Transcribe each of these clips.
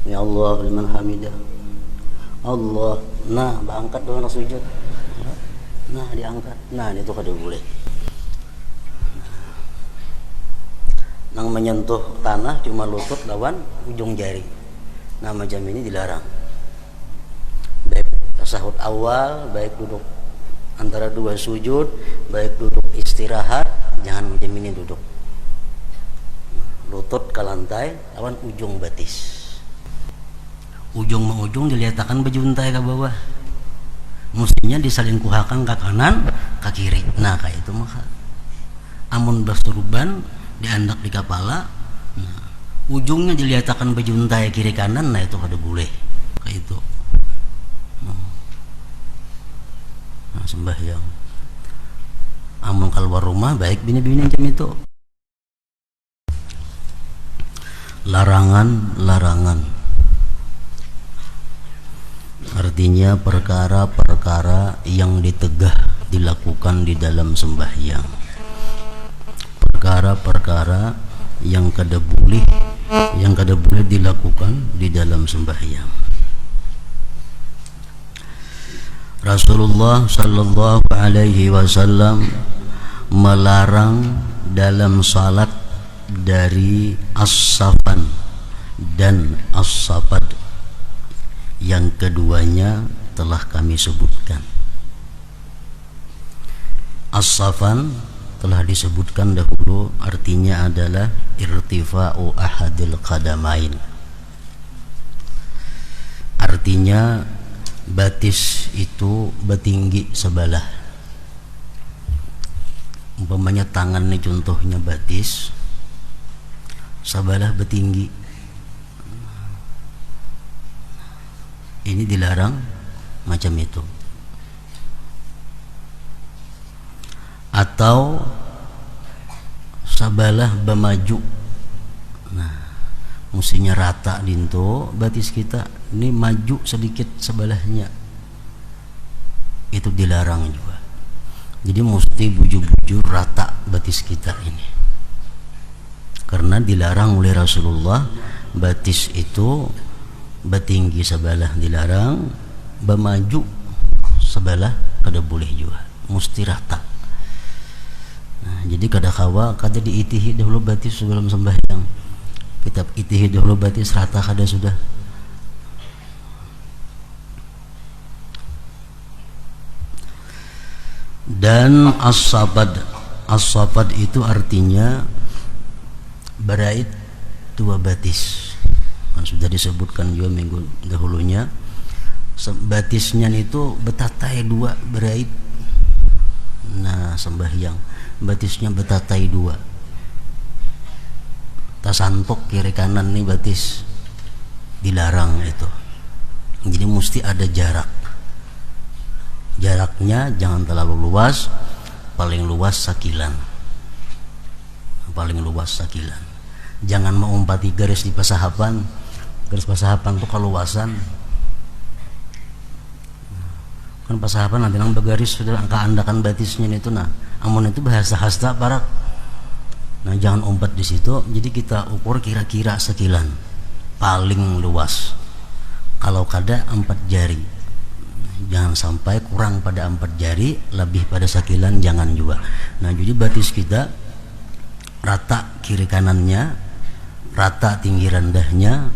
Ya Allah liman hamidah. Allah. Nah, angkat dulu nak sujud. Nah, diangkat. Nah, itu kada boleh. Nang menyentuh tanah cuma lutut lawan ujung jari. Nah, macam ini dilarang. Baik tasahud awal, baik duduk antara dua sujud, baik duduk istirahat, jangan macam ini duduk. Lutut ke lantai lawan ujung batis. Ujung me ujung diletakkan bejuntai ke bawah. Mestinya disalingkuhakan ke kanan, ke kiri. Nah, kayak itu maka. Amun bersurban diandak di kepala, nah, ujungnya diletakkan bejuntai kiri kanan, nah itu kada boleh. Kayak itu. Nah, sembahyang. Amun keluar rumah baik bini-bini macam itu. Larangan. Artinya perkara-perkara yang ditegah dilakukan di dalam sembahyang. Perkara-perkara yang kada boleh dilakukan di dalam sembahyang. Rasulullah sallallahu alaihi wasallam melarang dalam salat dari as-safan dan as-sabad. Yang keduanya telah kami sebutkan. As-safan telah disebutkan dahulu, artinya adalah irtifa'u ahadil qadamain. Artinya batis itu bertinggi sebelah. Umpamanya tangan ini contohnya batis, sebelah bertinggi. Ini dilarang macam itu. Atau sabalah bermaju. Nah, mestinya rata dinto batis kita, ini maju sedikit sebelahnya. Itu dilarang juga. Jadi mesti bujur-bujur rata batis kita ini. Karena dilarang oleh Rasulullah, batis itu bertinggi sebelah dilarang, bermaju sebelah kada boleh juga, mesti rata. Nah, jadi kada kawa kada diitihi dahulu batis sebelum sembahyang. Kita itihi dahulu batis rata kada sudah. Dan as-sabad itu artinya berait dua batis. Kan sudah disebutkan juga minggu dahulunya, batisnya itu betatai dua berait. Nah, sembahyang batisnya betatai dua, tasantok kiri kanan nih batis dilarang itu. Jadi mesti ada jaraknya jangan terlalu luas, paling luas sakilan, jangan mengumpati garis di pasahapan. Garis pasahapan itu keluasan. Kan pasahapan nanti nang bergaris sudah keandakan batisnya itu. Nah, amun itu bahasa hasta parak. Nah, jangan umpat di situ. Jadi kita ukur kira-kira sekilan paling luas. Kalau kada 4 jari. Jangan sampai kurang pada 4 jari, lebih pada sekilan jangan juga. Nah, jadi batis kita rata kiri kanannya, rata tinggi rendahnya,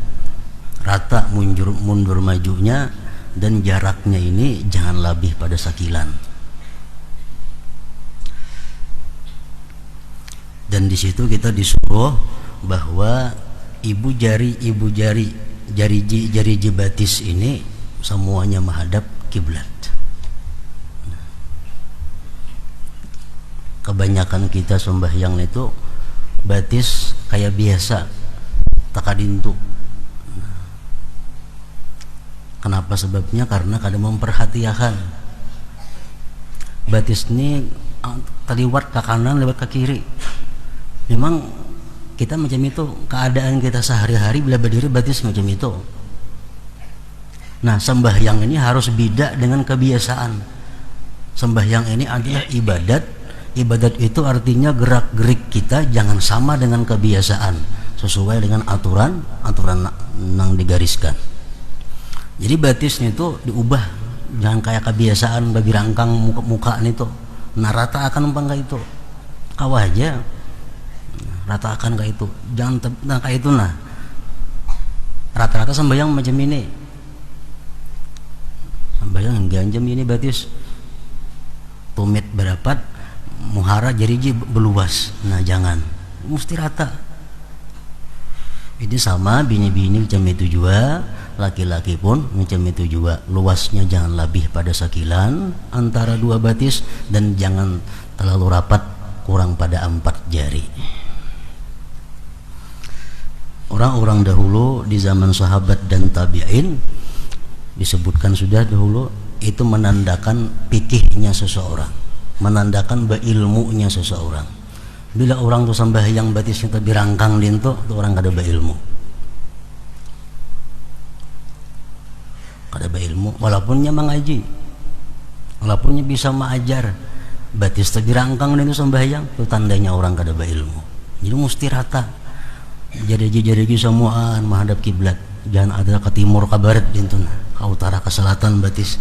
rata mundur majunya, dan jaraknya ini jangan lebih pada sekilan. Dan di situ kita disuruh bahwa jari batis ini semuanya menghadap kiblat. Kebanyakan kita sembahyang itu batis kayak biasa, takadintu. Kenapa sebabnya? Karena kada memperhatikan batis ini kaliwat ke kanan lewat ke kiri. Memang kita macam itu, keadaan kita sehari-hari bila berdiri batis macam itu. Nah, sembahyang ini harus beda dengan kebiasaan. Sembahyang ini adalah ibadat. Ibadat itu artinya gerak-gerik kita jangan sama dengan kebiasaan. sesuai dengan aturan nang digariskan. Jadi batisnya itu diubah, jangan kayak kebiasaan bagi rangkang muka itu. Nah rata akan umpang kayak itu, kawah aja rata akan kayak itu, jangan kayak itu. Nah rata-rata sembahyang macam ini, sembahyang ganjam ini batis tumit berapat muhara jariji beluas. Nah jangan, mesti rata. Ini sama bini-bini macam itu juga, laki-laki pun macam itu juga. Luasnya jangan lebih pada sakilan antara dua batis, dan jangan terlalu rapat kurang pada 4 jari. Orang-orang dahulu di zaman sahabat dan tabi'in disebutkan sudah dahulu, itu menandakan pikihnya seseorang, menandakan beilmunya seseorang. Bila orang tu sembahyang batisnya tapi rangkang lintu, tu orang kada beilmu. Kada beilmu, walaupunnya mengaji, walaupunnya bisa mengajar, batis tapi rangkang lintu sembahyang, tu tandanya orang kada beilmu. Jadi mesti rata. Jadi semuaan menghadap kiblat. Jangan ada ke timur ke barat lintu, ke utara ke selatan batis.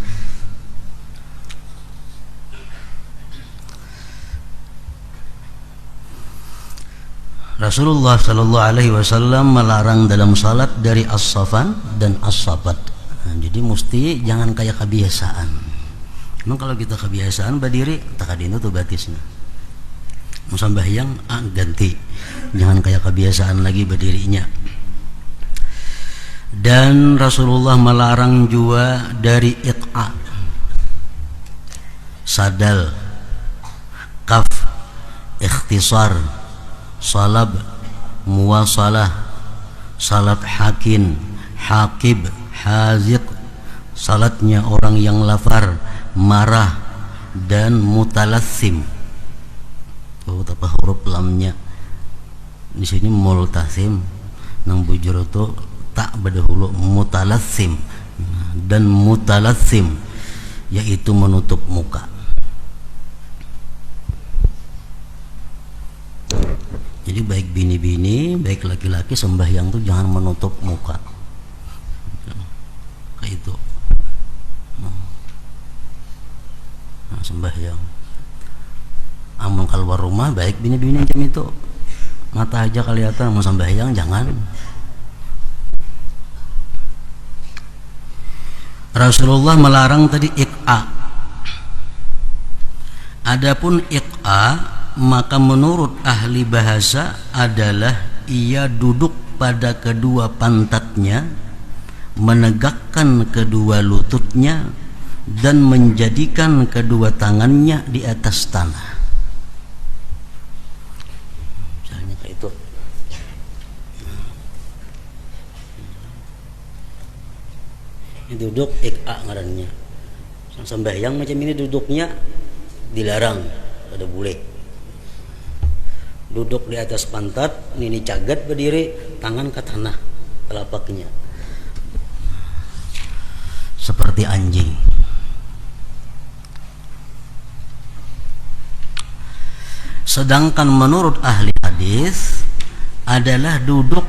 Rasulullah Shallallahu Alaihi Wasallam melarang dalam salat dari as-safan dan as-sabat. Nah, jadi mesti jangan kayak kebiasaan. Memang kalau kita kebiasaan berdiri, takadino tuh batisnya. Mau sambahyang, ganti. Jangan kayak kebiasaan lagi berdirinya. Dan Rasulullah melarang juga dari it'a, sadal, kaf, ikhtisar, salab, muwasalah, salat hakin, hakib, haziq, salatnya orang yang lapar, marah, dan mutalassim. Apa huruf lamnya di sini multasim, nang bujur itu tak berdahulu mutalassim, dan mutalassim yaitu menutup muka. Jadi baik bini-bini, baik laki-laki sembahyang tuh jangan menutup muka. Kayak itu. Nah, sembahyang. Amun keluar rumah baik bini-bini macam itu. Mata aja kelihatan, mau sembahyang jangan. Rasulullah melarang tadi iq'a. Adapun iq'a, maka menurut ahli bahasa adalah ia duduk pada kedua pantatnya, menegakkan kedua lututnya, dan menjadikan kedua tangannya di atas tanah. Misalnya kayak itu. Ini duduk iq'a ngarannya. Sembahyang macam ini duduknya dilarang, ada boleh. Duduk di atas pantat, ini cagat berdiri, tangan ke tanah, telapaknya seperti anjing. Sedangkan menurut ahli hadis adalah duduk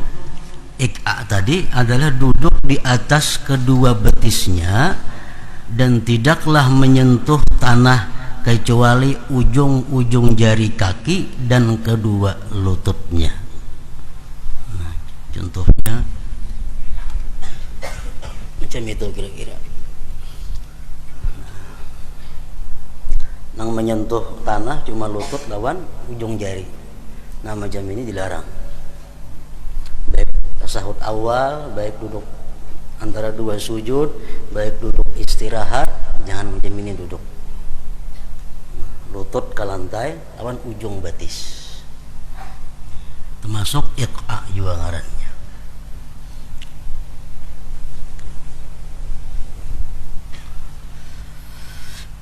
iq'a tadi adalah duduk di atas kedua betisnya dan tidaklah menyentuh tanah kecuali ujung-ujung jari kaki dan kedua lututnya. Nah, contohnya macam itu kira-kira. Nang menyentuh tanah cuma lutut lawan ujung jari. Nah macam ini dilarang. Baik tasahud awal, baik duduk antara dua sujud, baik duduk istirahat, jangan macam ini duduk. Lutut ke lantai lawan ujung batis, termasuk iq'a juga ngarannya.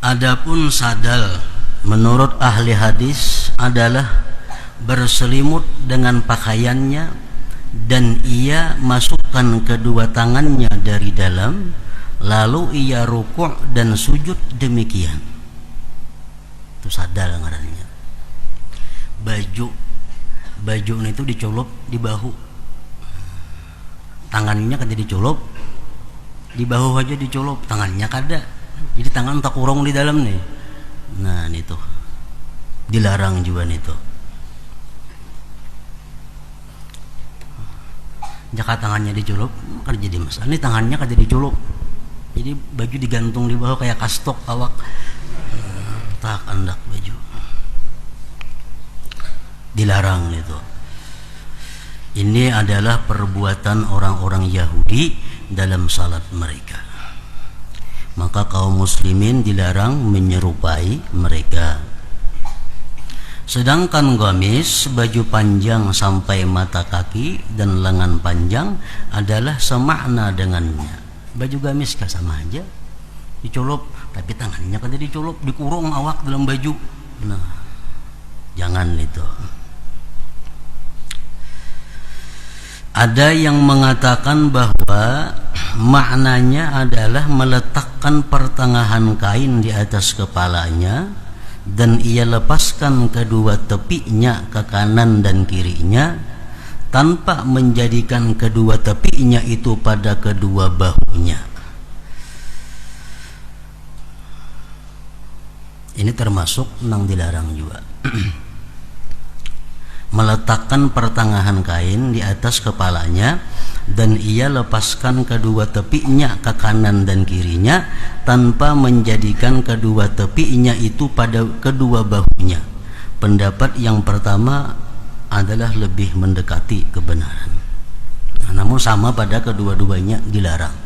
Adapun sadal menurut ahli hadis adalah berselimut dengan pakaiannya dan ia masukkan kedua tangannya dari dalam, lalu ia rukuk dan sujud demikian. Itu sadal ngarannya. Baju itu dicolok di bahu, tangannya kada diculop, di bahu aja diculop, tangannya kada, jadi tangan tak kurung di dalam nih. Nah itu dilarang juga nih tuh. Jika tangannya diculop kan jadi masalah. Ini tangannya kada diculop, jadi baju digantung di bawah kayak kastok awak, tak andak baju, dilarang itu. Ini adalah perbuatan orang-orang Yahudi dalam salat mereka. Maka kaum muslimin dilarang menyerupai mereka. Sedangkan gamis, baju panjang sampai mata kaki dan lengan panjang adalah semakna dengannya. Baju gamis kah sama aja, diculop, tapi tangannya kan diculop, dikurung awak dalam baju. Nah, jangan itu. Ada yang mengatakan bahwa maknanya adalah meletakkan pertengahan kain di atas kepalanya dan ia lepaskan kedua tepinya ke kanan dan kirinya tanpa menjadikan kedua tepinya itu pada kedua bahunya. Ini termasuk yang dilarang juga. Meletakkan pertengahan kain di atas kepalanya dan ia lepaskan kedua tepinya ke kanan dan kirinya tanpa menjadikan kedua tepinya itu pada kedua bahunya. Pendapat yang pertama adalah lebih mendekati kebenaran. Nah, namun sama pada kedua-duanya dilarang.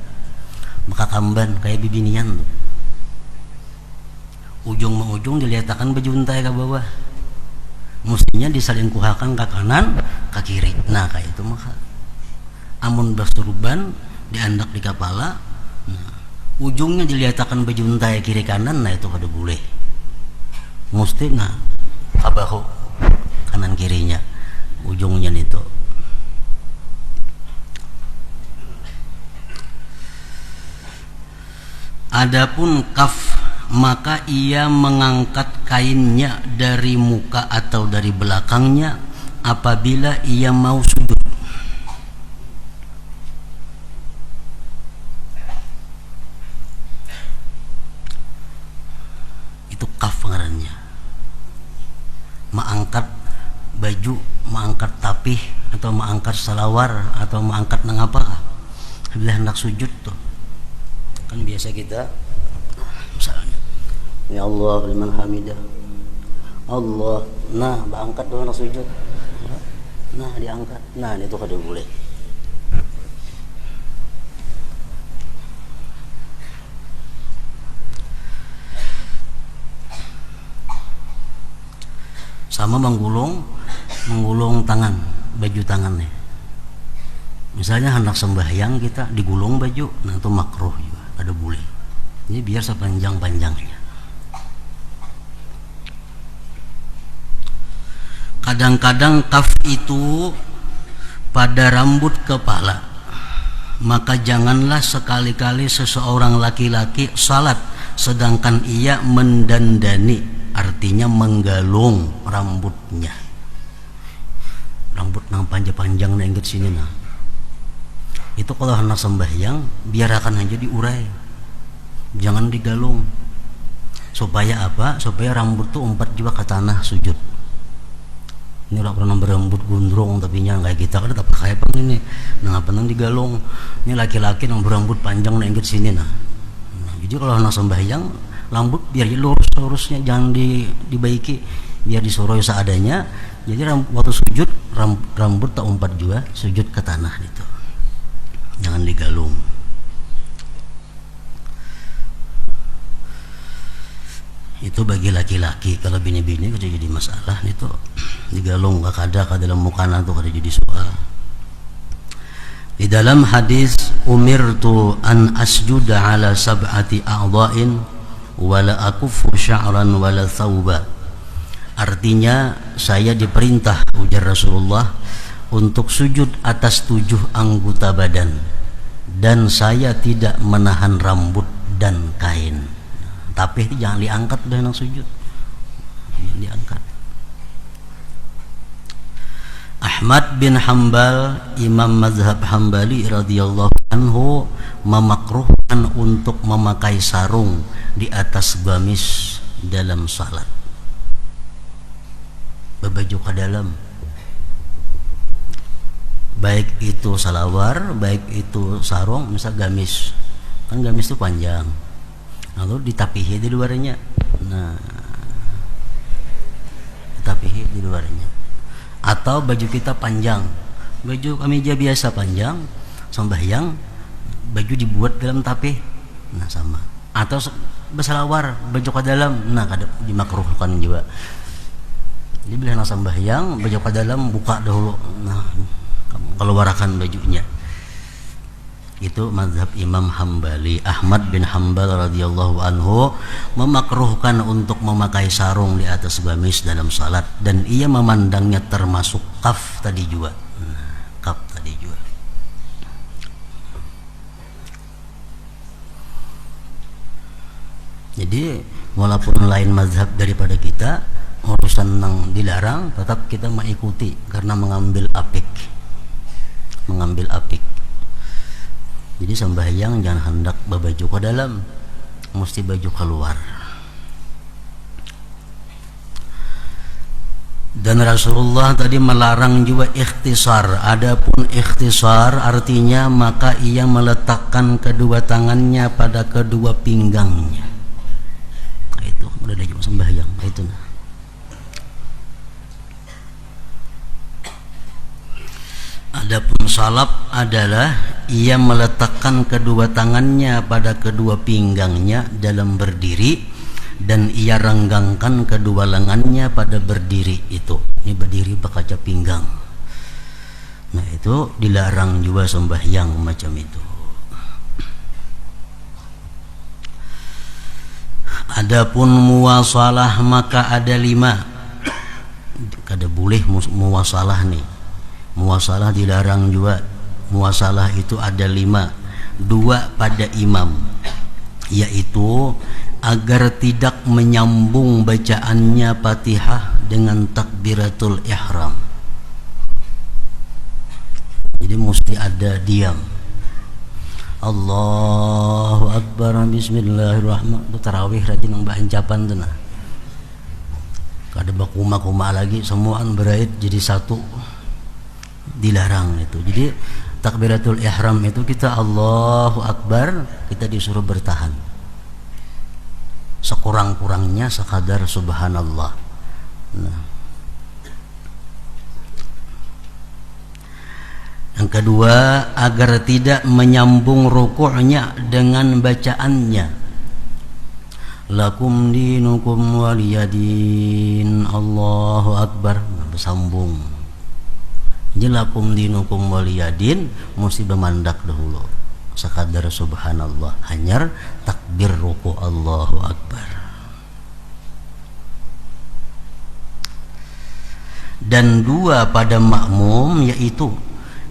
Maka kamban kayak bibinian tuh, ujung ujung diletakkan bejuntai ke bawah, mestinya diselingkuhakan ke kanan ke kiri. Nah kayak itu maka amun bersurban diandak di kepala, nah, ujungnya diletakkan bejuntai kiri kanan, nah itu kada boleh, mesti nah kabahu kanan kirinya ujungnya itu. Adapun kaf, maka ia mengangkat kainnya dari muka atau dari belakangnya apabila ia mau sujud. Itu kaf ngarannya. Mengangkat baju, mengangkat tapih, atau mengangkat salawar, atau mengangkat nangapa bila hendak sujud tuh. Kan biasa kita misalnya, ya Allah liman hamidah, Allah, nah diangkat doang sujud, nah diangkat, nah itu kada boleh. Sama menggulung tangan, baju tangannya. Misalnya hendak sembahyang kita digulung baju, nah itu makruh juga, kada boleh. Ini biar sepanjang-panjangnya. Kadang-kadang kaf itu pada rambut kepala, maka janganlah sekali-kali seseorang laki-laki salat sedangkan ia mendandani, artinya menggalung rambutnya. Rambut nang panjang-panjang na ingat sini nah. Itu kalau hendak sembahyang biarkan aja diurai, jangan digalung. Supaya apa? Supaya rambut tuh umpat juga ke tanah sujud. Ini lah pernah berambut gondrong tapi nya kayak kita kan tak kayak apa ini. Nah apa nang digalung? Ini laki-laki yang berambut panjang na ingat sini nah. Jadi kalau hendak sembahyang rambut biar lurus-lurusnya, jangan dibaiki, biar disoroi seadanya. Jadi waktu sujud rambut tak umpat juga sujud ke tanah itu, jangan digalung. Itu bagi laki-laki. Kalau bini-bini kada jadi masalah itu, digalung kada dalam mukana tuh kada jadi soal. Di dalam hadis umirtu an asjuda ala sab'ati a'dha'in wala akuffu sya'ran wala thawba. Artinya saya diperintah, ujar Rasulullah, untuk sujud atas 7 anggota badan dan saya tidak menahan rambut dan kain. Tapi jangan diangkat dah nang sujud, jangan diangkat. Ahmad bin Hambal, imam mazhab Hambali radhiyallahu anhu, memakruhkan untuk memakai sarung di atas gamis dalam salat. Berbaju ke dalam, baik itu salawar, baik itu sarung, misal gamis, kan gamis itu panjang, lalu ditapihi di luarnya. Nah, ditapihi di luarnya. Atau baju kita panjang, baju kemeja biasa panjang, sembahyang, baju dibuat dalam tapih, nah sama. Atau bersalawar, baju ke dalam, nah dimakruhkan juga. Jadi bila nak sembahyang, baju ke dalam buka dahulu, nah keluarkan bajunya. Itu mazhab Imam Hambali. Ahmad bin Hambal radhiyallahu anhu memakruhkan untuk memakai sarung di atas gamis dalam salat, dan ia memandangnya termasuk kaf tadi juga. Kaf tadi juga. Jadi walaupun lain mazhab daripada kita, urusan yang dilarang tetap kita mengikuti karena mengambil apik. Jadi sembahyang jangan hendak berbaju ke dalam, mesti baju keluar. Dan Rasulullah tadi melarang juga ikhtisar. Adapun ikhtisar artinya maka ia meletakkan kedua tangannya pada kedua pinggangnya. Nah, itu udah ada cuma sembahyang, itu nah. Adapun salap adalah ia meletakkan kedua tangannya pada kedua pinggangnya dalam berdiri, dan ia renggangkan kedua lengannya pada berdiri itu. Ini berdiri berkaca pinggang. Nah, itu dilarang juga sembahyang macam itu. Adapun muwasalah maka ada 5. Kada boleh muwasalah nih. Muwasalah dilarang juga. Muwasalah itu ada 5. 2 pada imam, yaitu agar tidak menyambung bacaannya Fatihah dengan takbiratul ihram. Jadi mesti ada diam. Allahu Akbar, bismillahirrahmanirrahim. Tarawih rajin ng bahancapan tu nah. Kada bakuma-kuma lagi, semuaan berait jadi satu. Dilarang itu. Jadi takbiratul ihram itu kita Allahu Akbar, kita disuruh bertahan. Sekurang-kurangnya sekadar subhanallah. Nah. Yang kedua, agar tidak menyambung rukuknya dengan bacaannya. Lakum dinukum waliyadin, Allahu Akbar, bersambung. Jadi lakum dinukum waliyadin mesti bermandak dahulu. Sekadar subhanallah, hanyar takbir ruku Allahu Akbar. Dan 2 pada makmum, yaitu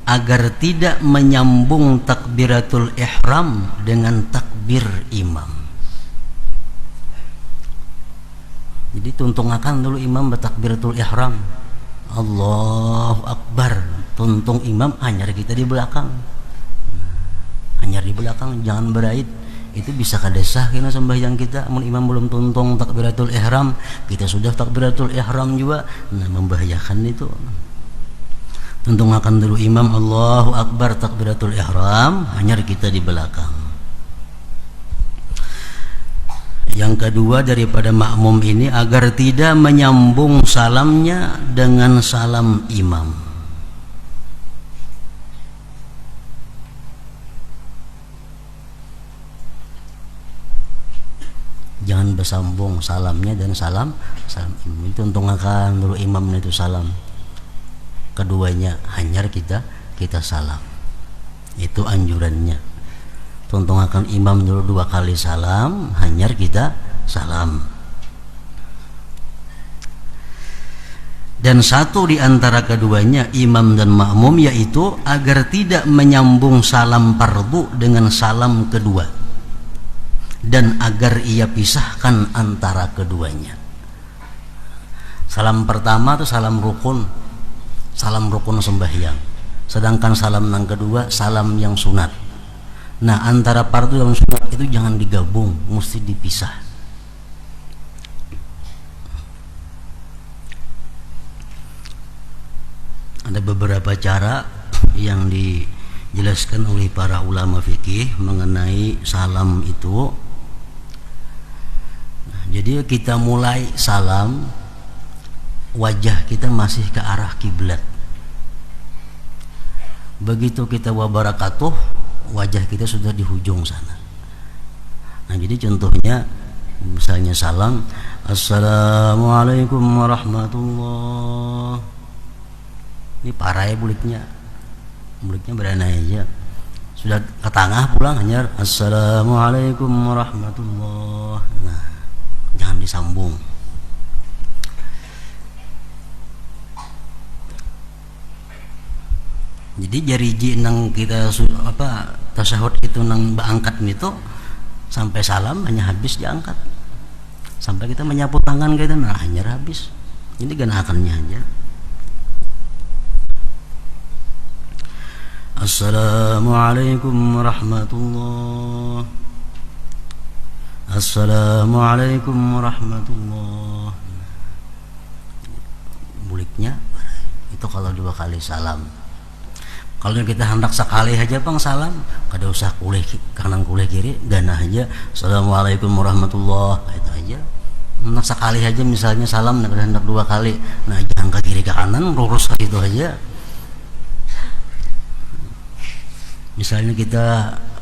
agar tidak menyambung takbiratul ihram dengan takbir imam. Jadi tuntungakan dulu imam bertakbiratul ihram, Allahu Akbar, tuntung imam, hanyar kita di belakang. Hanyar di belakang, jangan berait. Itu bisa kadesah kena sembahyang kita. Amun imam belum tuntung takbiratul ihram, kita sudah takbiratul ihram juga, nah membahayakan itu. Tuntungakan dulu imam Allahu Akbar takbiratul ihram, hanyar kita di belakang. Yang kedua daripada makmum ini, agar tidak menyambung salamnya dengan salam imam. Jangan bersambung salamnya dan salam imam. Tuntungakan dulu imam itu salam, keduanya hanyar kita salam. Itu anjurannya. Tuntungakan imam dulu 2 kali salam, hanyar kita salam. Dan satu di antara keduanya, imam dan makmum, yaitu agar tidak menyambung salam fardu dengan salam kedua, dan agar ia pisahkan antara keduanya. Salam pertama itu salam rukun, salam rukun sembahyang. Sedangkan salam yang kedua salam yang sunat. Nah, antara fardu dan sunat itu jangan digabung, mesti dipisah. Ada beberapa cara yang dijelaskan oleh para ulama fikih mengenai salam itu. Nah, jadi kita mulai salam, wajah kita masih ke arah kiblat. Begitu kita wabarakatuh, wajah kita sudah di hujung sana. Nah, jadi contohnya misalnya salam, assalamualaikum warahmatullah. Ini parah ya buliknya berana aja. Sudah ke tengah pulang hanya assalamualaikum warahmatullah. Nah, jangan disambung. Jadi jari nang kita tasahud itu nang baangkat itu sampai salam hanya habis diangkat. Sampai kita menyapu tangan kita nah hanya habis. Ini ganakannya aja. Assalamualaikum warahmatullah. Assalamualaikum warahmatullah. Buliknya itu kalau 2 kali salam. Kalau kita hendak sekali aja bang salam, kada usah kulih kanan kulih kiri, ganah aja assalamualaikum warahmatullah, itu aja. Hendak sekali aja misalnya salam, hendak 2 kali, nah jangan ke kiri ke kanan, lurus ke itu aja. Misalnya kita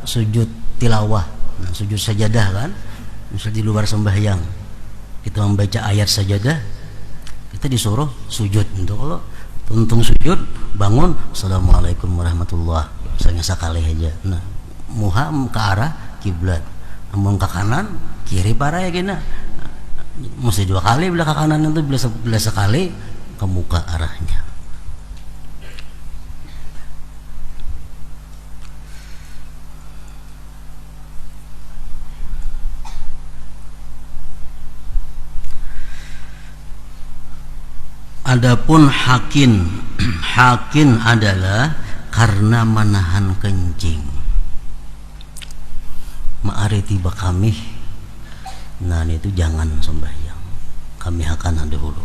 sujud tilawah, nah, sujud sajadah kan, misalnya di luar sembahyang, kita membaca ayat sajadah, kita disuruh sujud. Untuk kalau tuntung sujud, bangun, assalamualaikum warahmatullah, misalnya sekali aja. Nah, muha ke arah kiblat, namun ke kanan, kiri parah ya gini. Mesti 2 kali bila ke kanan itu, bila sekali ke muka arahnya. Adapun hakin adalah karena menahan kencing. Ma'ariti bakamih. Nah, itu jangan sembahyang. Kami akan dahulu.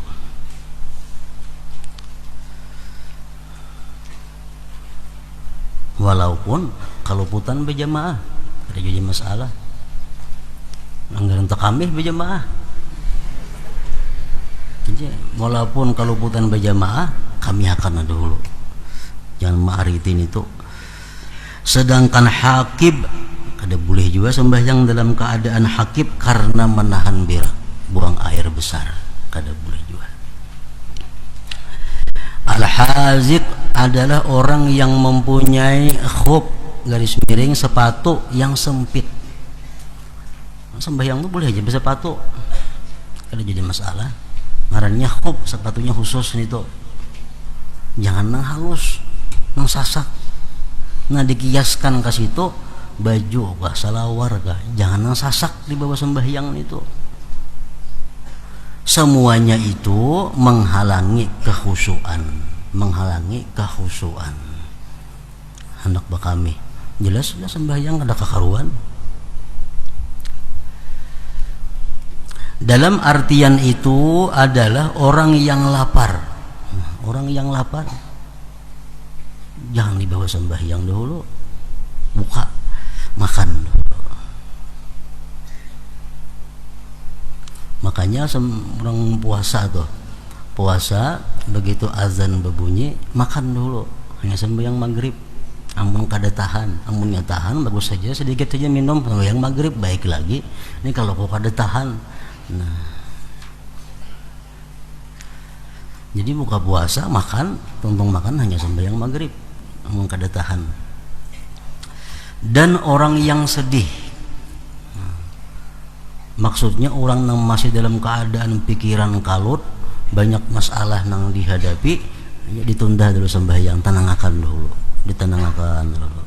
Walaupun kalau putan berjamaah, ada jadi masalah. Anggaran takamih berjamaah. Jadi, walaupun kalau putan berjamaah, kami akan dahulu. Jangan ma'aritin itu. Sedangkan hakib, kada boleh juga sembahyang dalam keadaan hakib karena menahan berak, buang air besar, kada boleh juga. Al-haziq adalah orang yang mempunyai khuf garis miring sepatu yang sempit. Sembahyang itu boleh aja bersepatu, kada jadi masalah. Ngarannya khuf, sepatunya khusus itu. Jangan nang halus, nang sasak. Nah, dikiaskan ke situ baju kah, salawar kah, jangan nang sasak di bawah sembahyang itu. Semuanya itu menghalangi kekhusyuan, hendak bakami. Jelas sudah sembahyang ada kekaruan. Dalam artian itu adalah orang yang lapar. Orang yang lapar jangan dibawa sembahyang dahulu, buka makan dulu. Makanya orang puasa begitu azan berbunyi makan dulu, hanya sembahyang maghrib. Amun kada tahan, amunnya tahan bagus saja, sedikit saja minum sembahyang maghrib baik lagi. Ini kalau kau kada tahan. Nah, jadi buka puasa makan, tuntung makan hanya sembahyang maghrib, namun kada tahan. Dan orang yang sedih, maksudnya orang yang masih dalam keadaan pikiran kalut, banyak masalah yang dihadapi, ya ditunda dulu sembahyang, tenangkan dulu, ditenangkan dulu.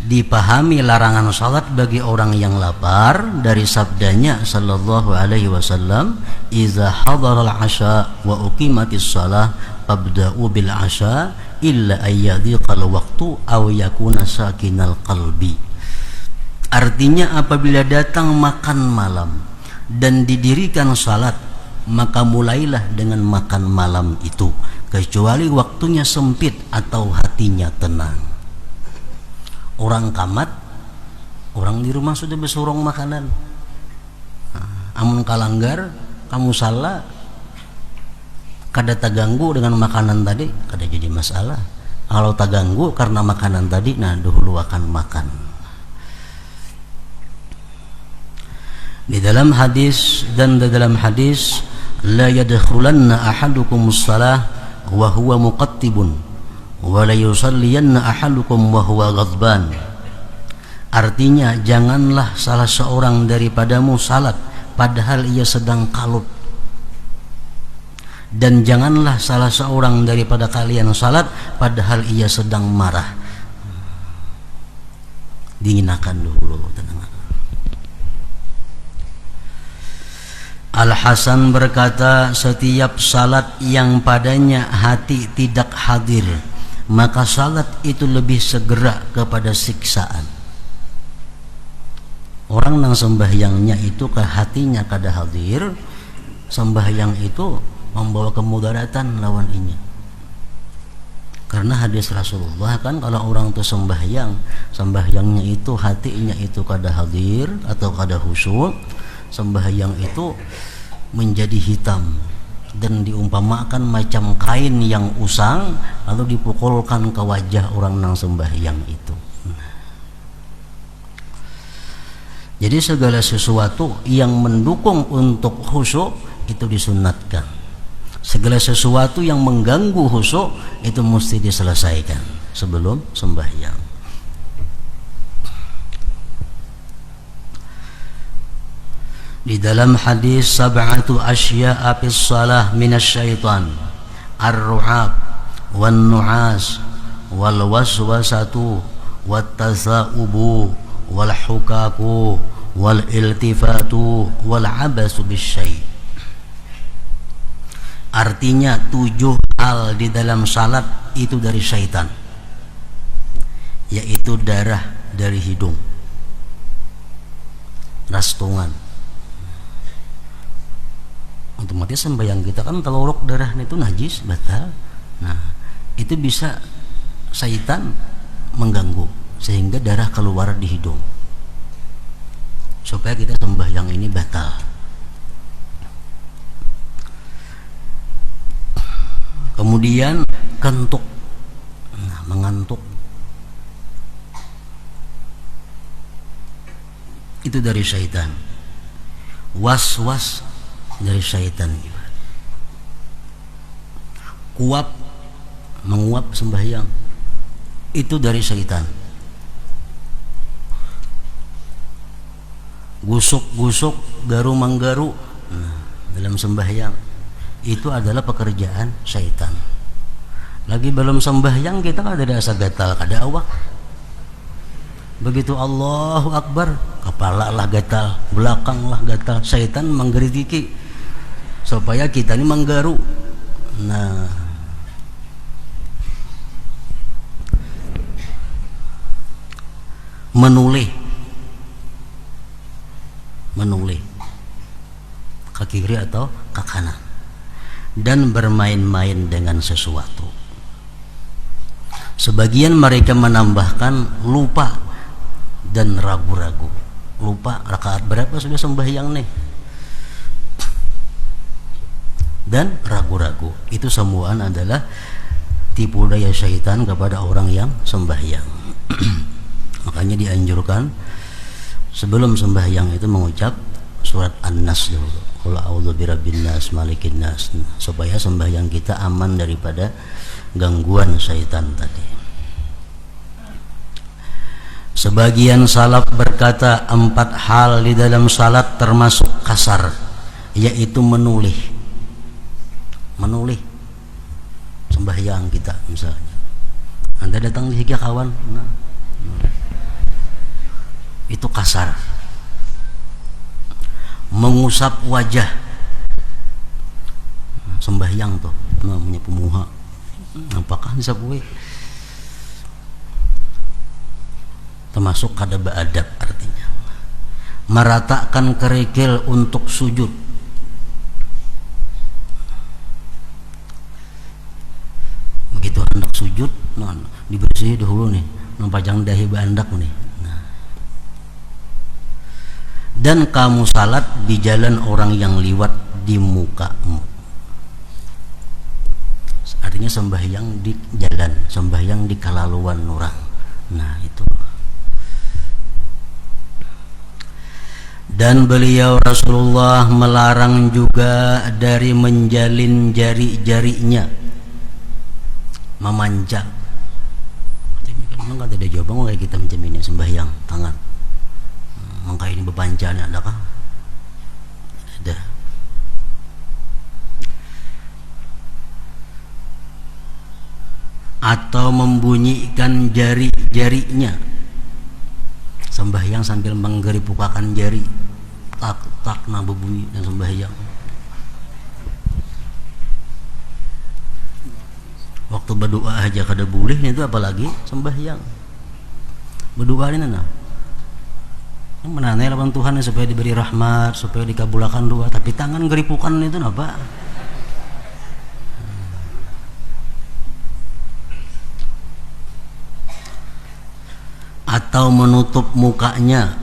dipahami larangan salat bagi orang yang lapar dari sabdanya sallallahu alaihi wasallam, "Idza hadaral 'asha wa uqimatis shalah fabda'u bil 'asha illa ayyadhiqal waqtu aw yakuna sakinal qalbi." Artinya, apabila datang makan malam dan didirikan salat, maka mulailah dengan makan malam itu, kecuali waktunya sempit atau hatinya tenang. Orang kamat, orang di rumah sudah bersorong makanan. Amun kalanggar, kamu salah, kada terganggu dengan makanan tadi, kada jadi masalah. Kalau terganggu karena makanan tadi, nah dahulu akan makan. Di dalam hadis la yadkhulanna ahadukumus salah wa huwa muqattibun wa la yusalliyanna ahadukum wa huwa ghadban. Artinya, janganlah salah seorang daripadamu salat padahal ia sedang kalut, dan janganlah salah seorang daripada kalian salat padahal ia sedang marah. Dinginakan dulu, tenang. Al-Hasan berkata, setiap salat yang padanya hati tidak hadir, maka salat itu lebih segera kepada siksaan. Orang nang sembahyangnya itu ke hatinya kada hadir, sembahyang itu membawa kemudaratan lawan inya. Karena hadis Rasulullah kan, kalau orang itu sembahyangnya itu hatinya itu kada hadir atau kada khusyuk, sembahyang itu menjadi hitam dan diumpamakan macam kain yang usang lalu dipukulkan ke wajah orang nang sembahyang itu. Jadi segala sesuatu yang mendukung untuk khusyuk itu disunatkan. Segala sesuatu yang mengganggu khusyuk itu mesti diselesaikan sebelum sembahyang. Di dalam hadis, sab'atu asya'a fis shalah minasyaitan, ar-ru'ab wan nu'as wal waswasatu wat tasa'ubu wal hukaku wal iltifatu wal abasu bisyai'. Artinya, 7 hal di dalam salat itu dari syaitan, yaitu darah dari hidung, rastungan. Otomatis sembahyang kita kan teluruk darah itu najis, batal. Nah, itu bisa syaitan mengganggu sehingga darah keluar di hidung, supaya kita sembahyang ini batal. Kemudian kentuk, mengantuk, itu dari syaitan. Was-was dari syaitan juga. Kuap, menguap sembahyang, itu dari syaitan. Gusuk-gusuk, garu-menggaru dalam sembahyang, itu adalah pekerjaan syaitan. Lagi belum sembahyang kita kada ada asa gatal, kada awak. Begitu Allahu Akbar, kepala lah gatal, belakang lah gatal. Syaitan menggeritiki supaya kita ini menggaru. Nah, menulih ke kiri atau ke kanan, dan bermain-main dengan sesuatu. Sebagian mereka menambahkan lupa dan ragu-ragu. Lupa rakaat berapa sudah sembahyang nih, dan ragu-ragu. Itu semuaan adalah tipu daya syaitan kepada orang yang sembahyang. Makanya dianjurkan sebelum sembahyang itu mengucap surat An-Nas dulu, qul a'udzu birabbin nas malikin nas, supaya sembahyang kita aman daripada gangguan syaitan tadi. Sebagian salaf berkata 4 hal di dalam salat termasuk kasar, yaitu menulih sembahyang kita. Misalnya Anda datang di higa kawan, itu kasar. Mengusap wajah, sembahyang tuh namanya pemuha. Apakah disapui? Termasuk kada beadab artinya. Meratakan kerikil untuk sujud. Begitu hendak sujud, nah, dibersih dahulu nih, nampajang dahi bandak nih. Nah. Dan kamu salat di jalan orang yang liwat di mukamu. Artinya sembahyang di jalan, sembahyang di kalaluan orang. Nah itu. Dan beliau Rasulullah melarang juga dari menjalin jari-jarinya, memanja. Memang ada jawaban kayak kita macam ini sembahyang tangan. Maka ini bepancanya adakah? Ada. Atau membunyikan jari-jarinya, sembahyang sambil menggeripukakan jari, tak tak nah berbunyi dan sembahyang. Waktu berdoa aja kada boleh, itu apalagi sembahyang. Berdoa ini nah, menanai lawan Tuhan supaya diberi rahmat, supaya dikabulkan doa, tapi tangan geripukan itu apa? Atau menutup mukanya,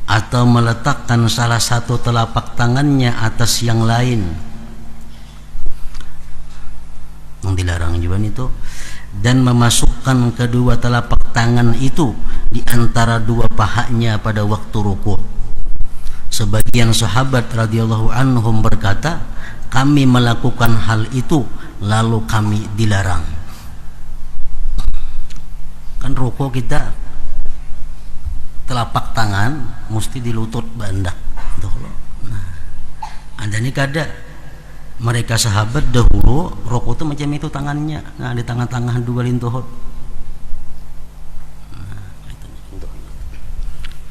atau meletakkan salah satu telapak tangannya atas yang lain, yang dilarang juga itu. Dan memasukkan kedua telapak tangan itu di antara dua pahanya pada waktu rukuk. Sebagian sahabat radhiyallahu anhum berkata, kami melakukan hal itu lalu kami dilarang. Kan rukuk kita telapak tangan mesti di lutut bandak. Nah, ada nih kada mereka sahabat dahulu rukuk itu macam itu tangannya. Nah, di tangan-tangan dua lintuhut. Nah, itu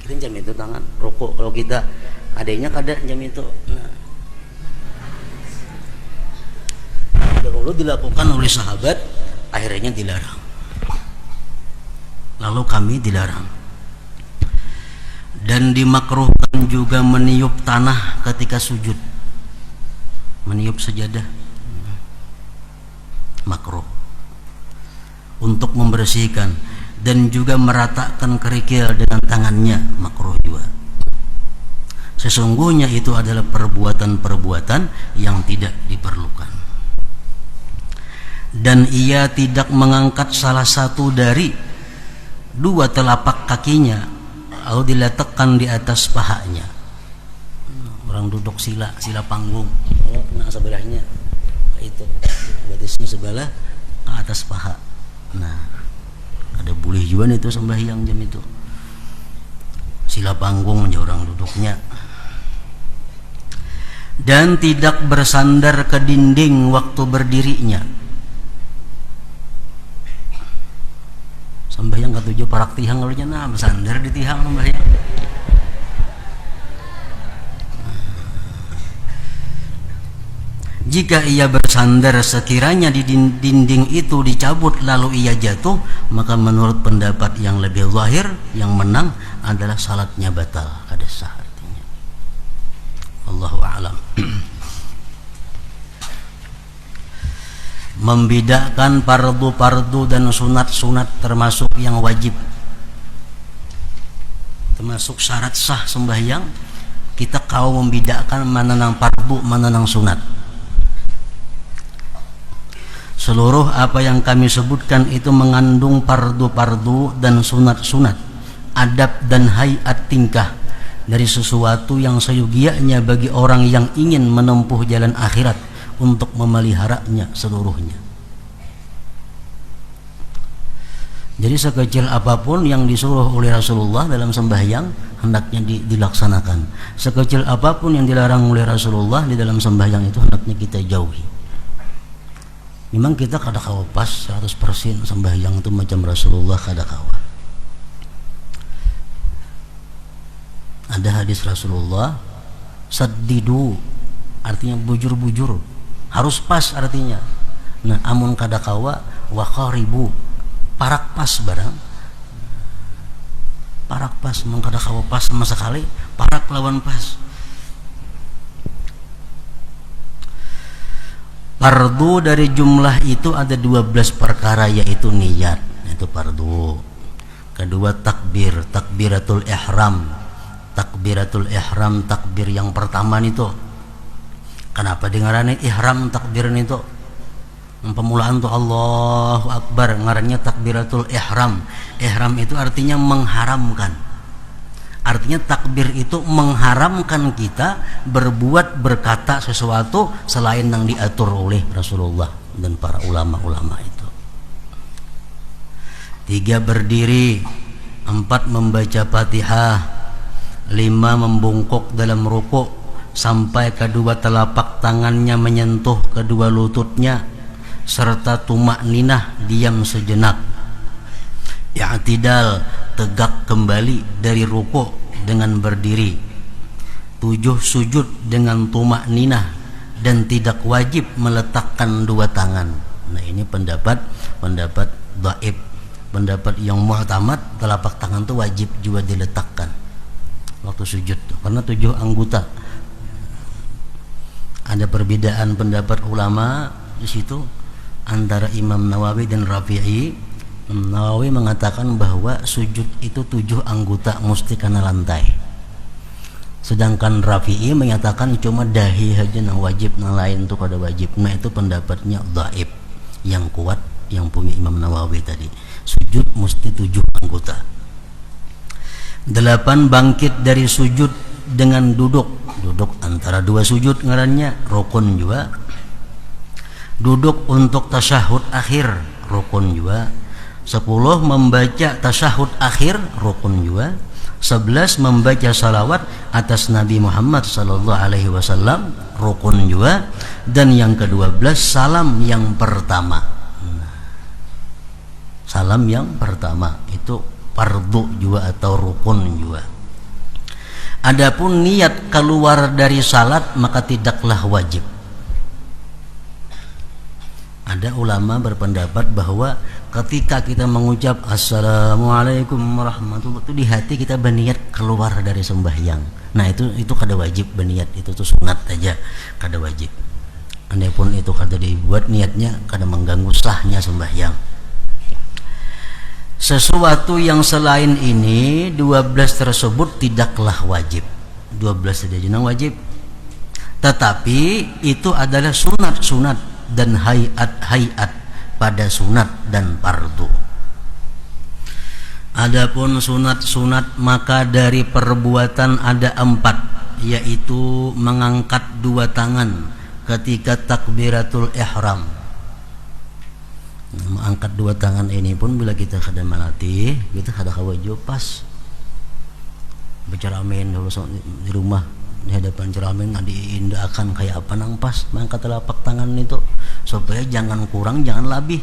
kita jam itu tangan rukuk. Kalau kita adanya kada jam itu. Nah, dahulu dilakukan oleh sahabat, akhirnya dilarang. Lalu kami dilarang. Dan dimakruhkan juga meniup tanah ketika sujud, meniup sajadah, makruh untuk membersihkan. Dan juga meratakan kerikil dengan tangannya, makruh juga. Sesungguhnya itu adalah perbuatan-perbuatan yang tidak diperlukan. Dan ia tidak mengangkat salah satu dari dua telapak kakinya lalu diletakkan di atas pahanya. Orang duduk sila panggung, nah sebelahnya itu batisnya sebelah ke atas paha. Nah ada boleh juga itu sembahyang jam itu sila panggung aja orang duduknya. Dan tidak bersandar ke dinding waktu berdirinya. Sembahyang ketujuh parak tihang lalunya nah bersandar di tihang sembahyang. Jika ia bersandar sekiranya di dinding itu dicabut lalu ia jatuh, maka menurut pendapat yang lebih zahir, yang menang adalah salatnya batal, kada sah artinya. Allahu a'lam. Membedakan fardu-fardu dan sunat-sunat termasuk yang wajib, termasuk syarat sah sembahyang. Kita kau membedakan mana nang fardu, mana nang sunat. Seluruh apa yang kami sebutkan itu mengandung fardu-fardu dan sunat-sunat, adab dan hayat tingkah dari sesuatu yang seyogianya bagi orang yang ingin menempuh jalan akhirat untuk memeliharanya seluruhnya. Jadi sekecil apapun yang disuruh oleh Rasulullah dalam sembahyang hendaknya dilaksanakan. Sekecil apapun yang dilarang oleh Rasulullah di dalam sembahyang itu hendaknya kita jauhi. Memang kita kada kawa pas 100% sembahyang itu macam Rasulullah, kada kawa. Ada hadis Rasulullah, saddidu artinya bujur-bujur, harus pas artinya. Nah, amun kadakawa wa qaribu, parak pas barang. Parak pas, mengkadakawa pas sama sekali, parak lawan pas. Fardu dari jumlah itu ada 12 perkara, yaitu niat, itu fardu. Kedua takbir, takbiratul ihram. Takbiratul ihram, takbir yang pertama itu. Kenapa dengarannya ihram takbir itu? Pemulaan tuh Allahu Akbar, ngarannya takbiratul ihram. Ihram itu artinya mengharamkan. Artinya takbir itu mengharamkan kita berbuat, berkata sesuatu selain yang diatur oleh Rasulullah dan para ulama-ulama itu. 3 berdiri, 4 membaca Fatihah, 5 membungkuk dalam rukuk sampai kedua telapak tangannya menyentuh kedua lututnya, serta tumakninah, diam sejenak. I'tidal, tegak kembali dari rukuk dengan berdiri. 7 sujud dengan tumakninah dan tidak wajib meletakkan 2 tangan. Nah, ini pendapat dhaif. Pendapat yang muhtamad, telapak tangan itu wajib juga diletakkan waktu sujud karena 7 anggota. Ada perbedaan pendapat ulama di situ antara Imam Nawawi dan Rafi'i. Nawawi mengatakan bahwa sujud itu 7 anggota mesti kena lantai, sedangkan Rafi'i menyatakan cuma dahi saja yang wajib, yang lain itu kada wajib. Nah, itu pendapatnya dhaif. Yang kuat yang punya Imam Nawawi tadi, sujud mesti 7 anggota. 8 bangkit dari sujud dengan duduk antara 2 sujud ngarannya rukun juga. Duduk untuk tasyahud akhir rukun juga. 10 membaca tasyahud akhir rukun juga. 11 membaca salawat atas Nabi Muhammad sallallahu alaihi wasallam rukun juga. Dan yang ke-12 salam yang pertama. Salam yang pertama itu fardu juga atau rukun juga. Adapun niat keluar dari salat maka tidaklah wajib. Ada ulama berpendapat bahwa ketika kita mengucap assalamualaikum warahmatullahi wabarakatuh, di hati kita berniat keluar dari sembahyang. Nah, itu kada wajib berniat, itu tuh sunat aja, kada wajib. Andapun itu kada dibuat niatnya, kada mengganggu sahnya sembahyang. Sesuatu yang selain ini 12 tersebut tidaklah wajib. 12 saja yang wajib, tetapi itu adalah sunat-sunat dan hayat-hayat pada sunat dan fardu. Adapun sunat-sunat maka dari perbuatan ada 4, yaitu mengangkat 2 tangan ketika takbiratul ihram. Mengangkat 2 tangan ini pun bila kita kada melatih, kita kada kawajo pas bicara amin dulu di rumah, di hadapan cermin diindahkan kayak apa nang pas mengangkat telapak tangan itu supaya jangan kurang, jangan lebih.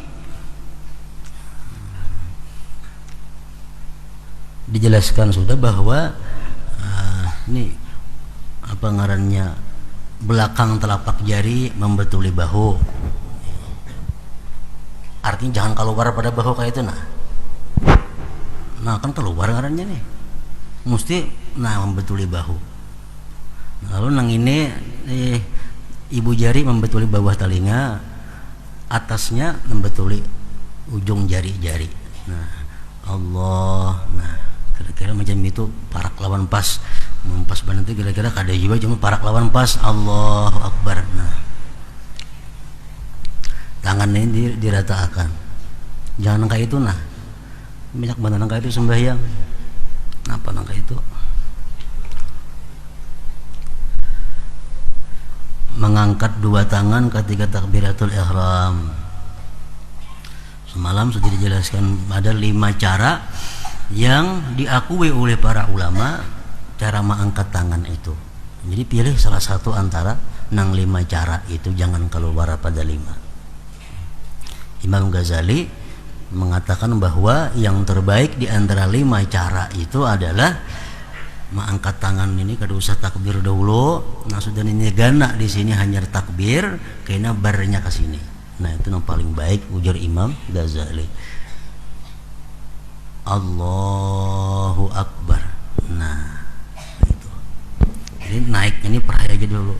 Dijelaskan sudah bahwa ini apa ngarannya, belakang telapak jari membetuli bahu. Artinya jangan keluar pada bahu kayak itu nah kan keluar ngarannya nih, mesti membetuli bahu. Lalu nang ini ibu jari membetuli bawah telinga, atasnya membetuli ujung jari-jari. Nah, Allah, kira-kira macam itu parak lawan pas. Pas banget itu kira-kira kada juga cuma parak lawan pas. Allahu Akbar. Nah, tangan ini diratakan. Jangan kayak itu banyak banget nang kayak itu sembahyang. Napa nang kayak itu? Mengangkat 2 tangan ketika takbiratul ihram. Semalam sudah dijelaskan ada 5 cara yang diakui oleh para ulama cara mengangkat tangan itu. Jadi pilih salah satu antara 5 cara itu, jangan keluar pada 5. Imam Ghazali mengatakan bahwa yang terbaik di antara 5 cara itu adalah Angkat tangan ini kada usah takbir dahulu. Nah sudah ini gana di sini hanya takbir, kena barnya ke sini. Nah itu yang paling baik ujar Imam Ghazali. Allahu Akbar. Nah itu. Jadi naik ini peraya aja dulu.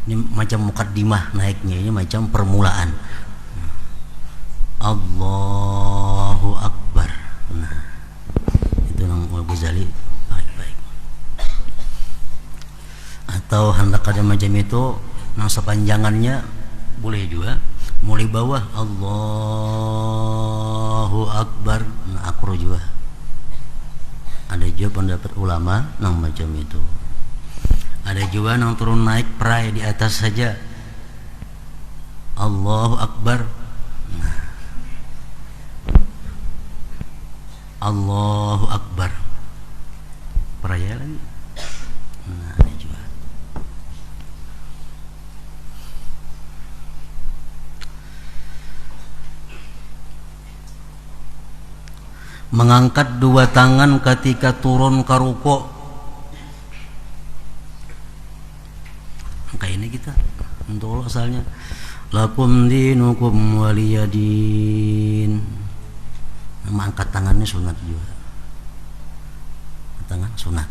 Ini macam mukaddimah naiknya, ini macam permulaan. Allahu Akbar. Nah itu yang Ghazali baik-baik. Atau hendak ada macam itu, nah sepanjangannya boleh juga. Mulai bawah Allahu Akbar, nah akro juga. Ada juga pendapat ulama nang macam itu. Ada juga nang turun naik perai di atas saja. Allahu Akbar. Nah. Allahu Akbar. Peraya lagi. Nah, ada juga. Mengangkat dua tangan ketika turun ke rukuk. Kayak ini kita untuk asalnya lakum dinukum waliyadin. Mengangkat tangannya sunat juga. Tangan sunat.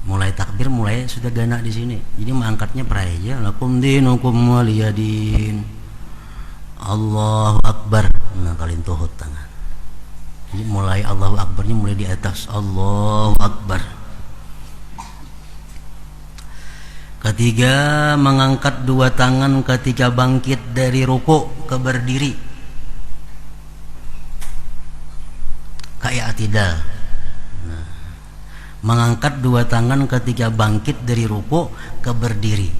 Mulai takbir mulai sudah gana di sini. Jadi mengangkatnya peraya lakum dinukum waliyadin. Allahu Akbar. Nah kalian tuhut tangan. Jadi mulai Allahu Akbarnya mulai di atas. Allahu Akbar. Ketiga, mengangkat dua tangan ketika bangkit dari rukuk ke berdiri. Kayak atidal. Nah, mengangkat dua tangan ketika bangkit dari rukuk ke berdiri.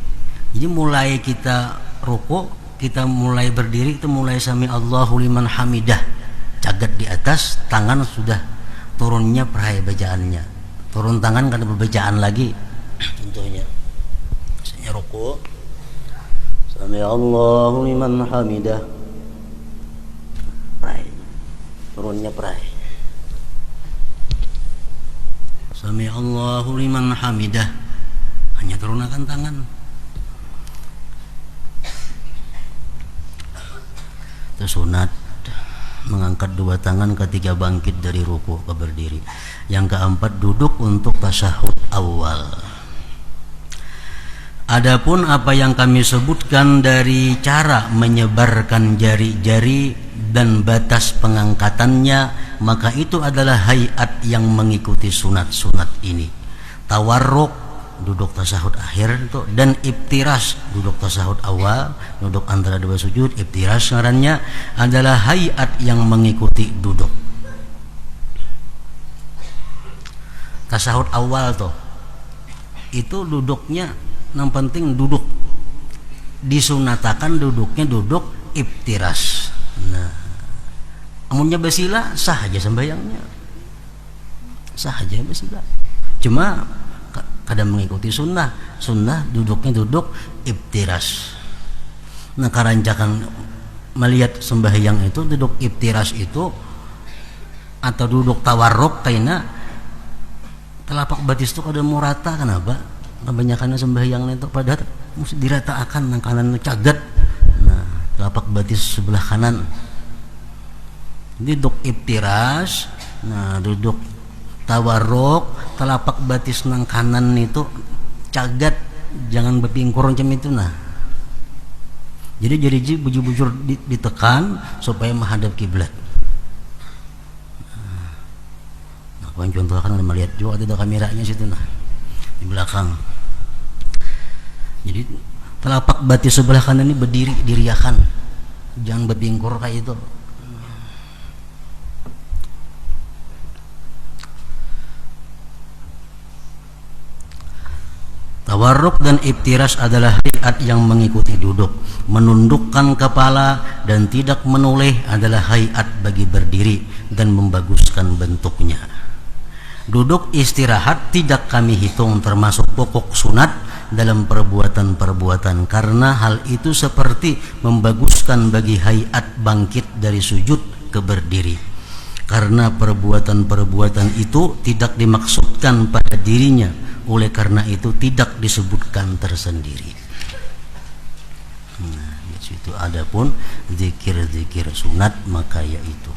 Jadi mulai kita rukuk, kita mulai berdiri, kita mulai sami Allahu liman hamidah. Cagat di atas, tangan sudah turunnya peraya bacaannya. Turun tangan kan berbacaan lagi. Contohnya misalnya rukuk, sami Allahu liman hamidah, peraya, turunnya peraya. Sami Allahu liman hamidah, hanya turunkan tangan. Itu sunat. Mengangkat dua tangan ketika bangkit dari rukuk ke berdiri. Yang keempat, duduk untuk tasyahud awal. Adapun apa yang kami sebutkan dari cara menyebarkan jari-jari dan batas pengangkatannya, maka itu adalah hayat yang mengikuti sunat-sunat ini. Tawarruk, duduk tasyahud akhir itu, dan ibtiras, duduk tasyahud awal, duduk antara dua sujud. Ibtiras ngarannya adalah hayat yang mengikuti duduk. Tasyahud awal tuh itu duduknya yang penting duduk, disunatakan duduknya duduk ibtiras. Nah, amunnya basila sah aja sembahyangnya, sah aja basila. Cuma kadang mengikuti sunnah duduknya duduk ibtiras. Nah karancakan melihat sembahyang itu duduk ibtiras itu atau duduk tawarruk kaina telapak batis itu kada mau rata. Kenapa? Kebanyakan sembahyang itu padahal mesti diratakan nang kanan cagat. Nah telapak batis sebelah kanan duduk ibtiras. Nah duduk tawarruk, telapak batis nang kanan itu cagat, jangan berpingkur macam itu. Nah jadi bujur-bujur ditekan supaya menghadap kiblat. Nah kawan contoh kan melihat juga ada kameranya situ nah di belakang. Jadi telapak batis sebelah kanan ini berdiri diriakan, jangan berpingkur kayak itu. Tawarruk dan ibtiras adalah hayat yang mengikuti duduk. Menundukkan kepala dan tidak menoleh adalah hayat bagi berdiri dan membaguskan bentuknya. Duduk istirahat tidak kami hitung termasuk pokok sunat dalam perbuatan-perbuatan, karena hal itu seperti membaguskan bagi hayat bangkit dari sujud ke berdiri. karena perbuatan-perbuatan itu tidak dimaksudkan pada dirinya, oleh karena itu tidak disebutkan tersendiri. Nah, itu adapun zikir-zikir sunat maka yaitu